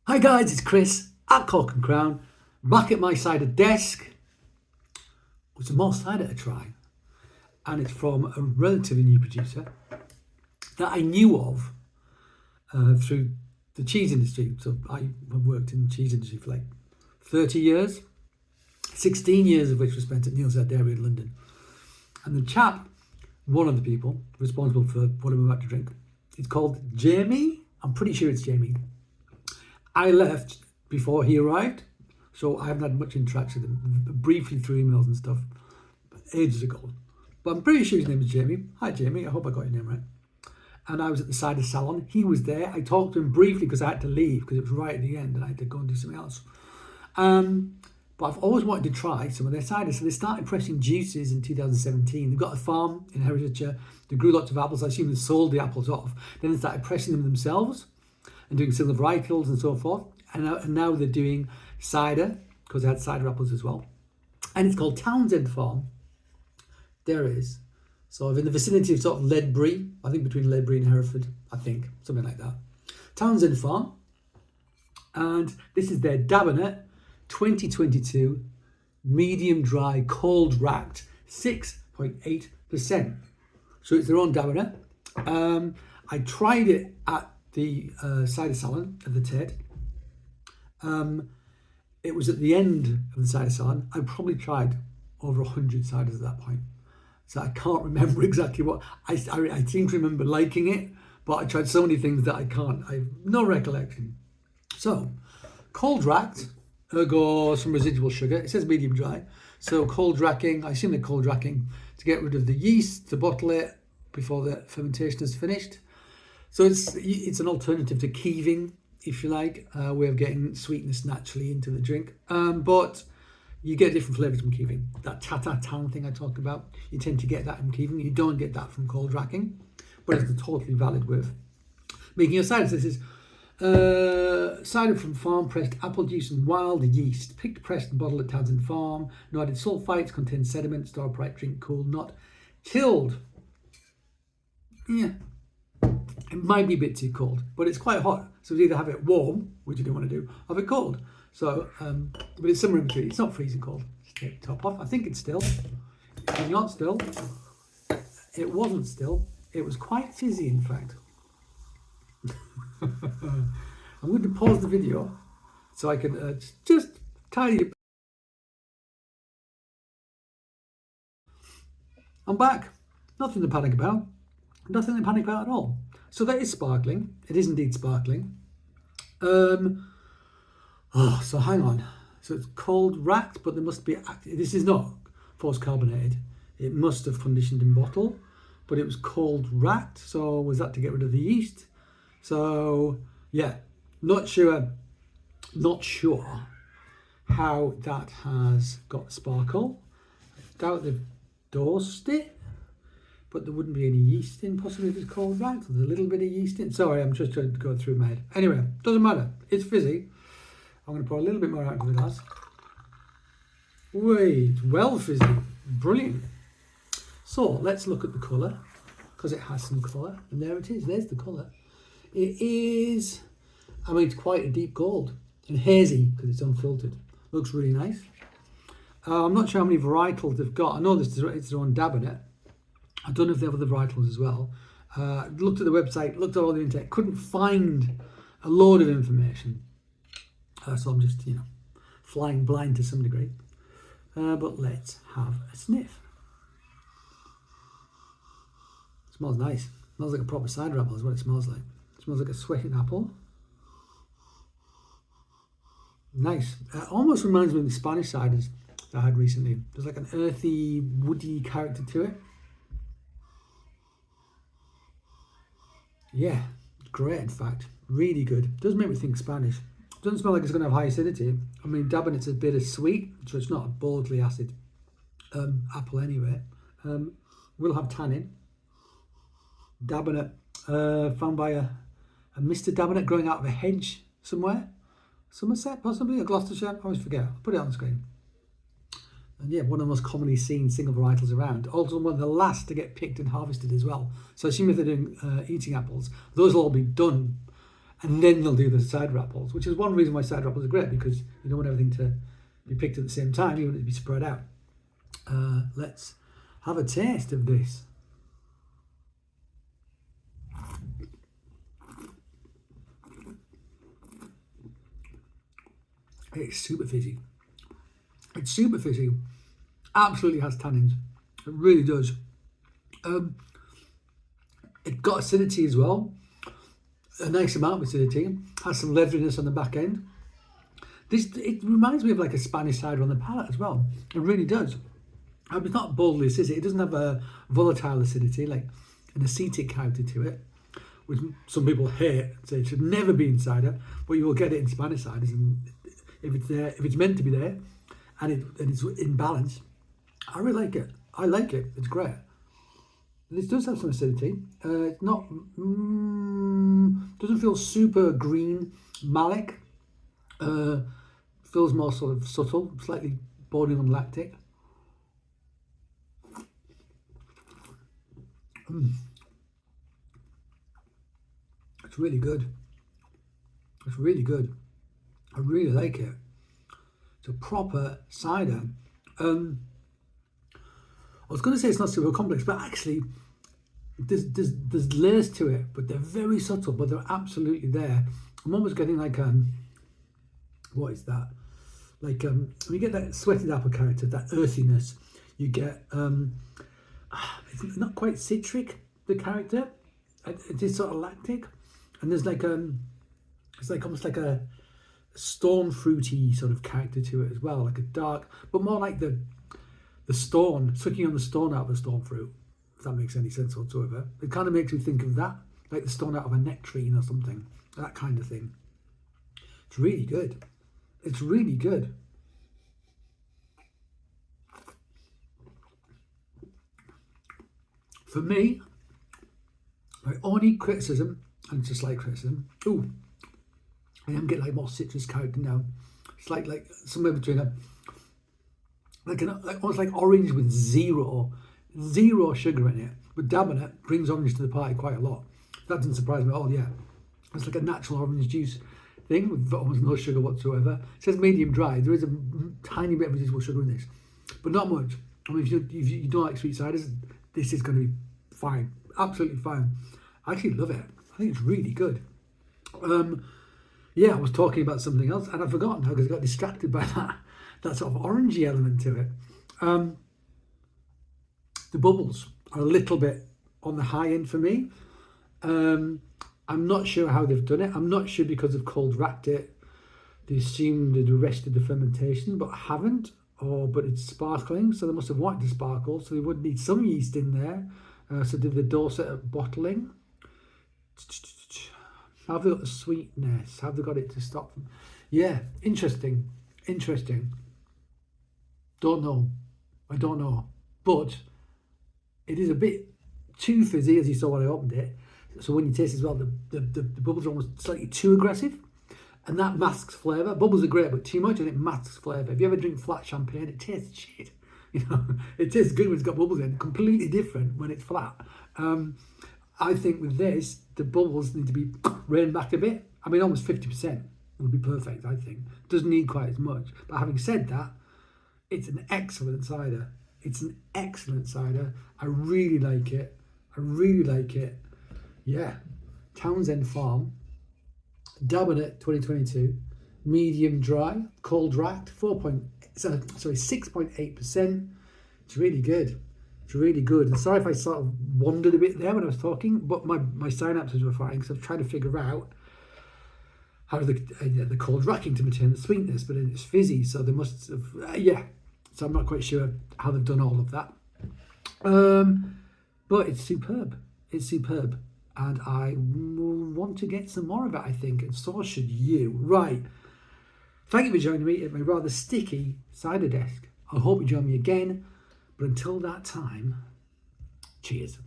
Hi guys, it's Chris at Cork and Crown, back at my cider desk with some more cider to try. And it's from a relatively new producer that I knew of through the cheese industry. So I have worked in the cheese industry for like 30 years, 16 years of which was spent at Neil's Head Dairy in London. And the chap, one of the people responsible for what I'm about to drink, it's called Jamie. I'm pretty sure it's Jamie. I left before he arrived, so I haven't had much interaction with him, briefly through emails and stuff, ages ago. But I'm pretty sure his name is Jamie. Hi, Jamie. I hope I got your name right. And I was at the cider salon. He was there. I talked to him briefly because I had to leave because it was right at the end and I had to go and do something else. But I've always wanted to try some of their cider. So they started pressing juices in 2017. They've got a farm in Herefordshire. They grew lots of apples. I assume they sold the apples off. Then they started pressing them themselves and doing single varietals and so forth. And now they're doing cider, because they had cider apples as well. And it's called Townsend Farm. There it is. So I'm in the vicinity of sort of Ledbury, I think between Ledbury and Hereford, I think, something like that. Townsend Farm. And this is their Dabinett 2022 medium dry cold racked 6.8%. So it's their own Dabinett. I tried it at the cider salon at the Ted. It was at the end of the cider salon. I probably tried over 100 ciders at that point. So I can't remember exactly what. I seem to remember liking it, but I tried so many things that I can't. I have no recollection. So, cold racked, ergo some residual sugar. It says medium dry. So cold racking, I assume they're cold racking to get rid of the yeast, to bottle it before the fermentation is finished. So it's an alternative to keeving, if you like, a way of getting sweetness naturally into the drink. But you get different flavours from keeving. That ta-ta-tan thing I talk about, you tend to get that from keeving. You don't get that from cold racking, but it's a totally valid way of making your cider. So this is cider from farm-pressed apple juice and wild yeast, picked, pressed and bottled at Townsend Farm. No added sulfites, contains sediment, store upright, drink cool, not chilled. Yeah. It might be a bit too cold, but it's quite hot. So it's either have it warm, which you don't want to do, or have it cold. So, but it's somewhere in between. It's not freezing cold. Just take the top off. I think it's still. It's not still. It wasn't still. It was quite fizzy, in fact. I'm going to pause the video so I can just tidy it. I'm back. Nothing to panic about. Nothing to panic about at all. So that is sparkling. It is indeed sparkling. So hang on. So it's cold racked, but there must be. This is not forced carbonated. It must have conditioned in bottle, but it was cold racked. So was that to get rid of the yeast? So yeah, not sure how that has got sparkle. I doubt they've dosed it. But there wouldn't be any yeast in, possibly if it's cold racked. There's a little bit of yeast in. Sorry, I'm just trying to go through my head. Anyway, doesn't matter. It's fizzy. I'm going to pour a little bit more out into the glass. Wait, well fizzy. Brilliant. So let's look at the colour, because it has some colour. And there it is. There's the colour. It is, I mean, it's quite a deep gold and hazy because it's unfiltered. Looks really nice. I'm not sure how many varietals they've got. I know it's their own Dabinett. I don't know if they have other varietals as well. Looked at the website, looked at all the internet, couldn't find a load of information. So I'm just, flying blind to some degree. But let's have a sniff. It smells nice. It smells like a proper cider apple is what it smells like. It smells like a sweating apple. Nice. Almost reminds me of the Spanish ciders that I had recently. There's like an earthy, woody character to it. Yeah, great in fact. Really good. Does make me think Spanish. Doesn't smell like it's going to have high acidity. I mean, Dabinett's a bit of sweet, so it's not a boldly acid apple anyway. Will have tannin. Dabinett, found by a Mr. Dabinett growing out of a hedge somewhere. Somerset, possibly, or Gloucestershire. I always forget. I'll put it on the screen. And yeah, one of the most commonly seen single varietals around. Also one of the last to get picked and harvested as well. So I assume if they're doing eating apples, those will all be done and then they'll do the cider apples, which is one reason why cider apples are great, because you don't want everything to be picked at the same time. You want it to be spread out. Let's have a taste of this. It's super fizzy. It's super fizzy. Absolutely has tannins. It really does. It got acidity as well. A nice amount of acidity. Has some leatheriness on the back end. It reminds me of like a Spanish cider on the palate as well. It really does. It's not boldly acidic. It doesn't have a volatile acidity, like an acetic character to it, which some people hate. Say it should never be in cider, but you will get it in Spanish ciders, and if it's there, if it's meant to be there, and it's in balance, I really like it. I like it. It's great. This does have some acidity. It's not doesn't feel super green malic. Feels more sort of subtle, slightly bordering on lactic. It's really good. It's really good. I really like it. It's a proper cider. I was going to say it's not super complex, but actually there's layers to it, but they're very subtle, but they're absolutely there. I'm almost getting like what is that? Like when you get that sweated apple character, that earthiness, you get it's not quite citric, the character. It is sort of lactic, and there's like it's like almost like a stone fruity sort of character to it as well, like a dark, but more like the stone, sucking on the stone out of the stone fruit, if that makes any sense whatsoever. It kind of makes me think of that, like the stone out of a nectarine or something, that kind of thing. It's really good. It's really good. For me, my only criticism, and it's a slight criticism, I am getting like more citrus character now. It's like somewhere between almost like orange with zero sugar in it. But Dabinett brings orange to the party quite a lot. That doesn't surprise me at all. Yeah, it's like a natural orange juice thing with almost no sugar whatsoever. It says medium dry. There is a tiny bit of residual sugar in this, but not much. I mean, if you don't like sweet ciders, this is going to be fine, absolutely fine. I actually love it. I think it's really good. Yeah, I was talking about something else and I've forgotten now because I got distracted by that sort of orangey element to it. The bubbles are a little bit on the high end for me. I'm not sure how they've done it. I'm not sure because they've cold racked it. They assumed they'd arrested the fermentation, but haven't. But it's sparkling, so they must have wanted to sparkle, so they would need some yeast in there. So did the Dorset bottling. Have they got the sweetness? Have they got it to stop them? Yeah, interesting. Don't know. I don't know. But it is a bit too fizzy, as you saw when I opened it. So when you taste it as well, the bubbles are almost slightly too aggressive. And that masks flavour. Bubbles are great, but too much and it masks flavour. If you ever drink flat champagne, it tastes shit. You know, it tastes good when it's got bubbles in. Completely different when it's flat. I think with this, the bubbles need to be reined back a bit. I mean, almost 50% would be perfect, I think. Doesn't need quite as much. But having said that, it's an excellent cider. It's an excellent cider. I really like it. Yeah. Townsend Farm. Dabinett 2022. Medium dry. Cold racked. 6.8%. It's really good. And sorry if I sort of wandered a bit there when I was talking, but my synapses were firing because I was trying to figure out how the cold racking to maintain the sweetness, but it's fizzy, so they must have, So I'm not quite sure how they've done all of that. But it's superb. And I want to get some more of it, I think, and so should you. Right. Thank you for joining me at my rather sticky cider desk. I hope you join me again. But until that time, cheers.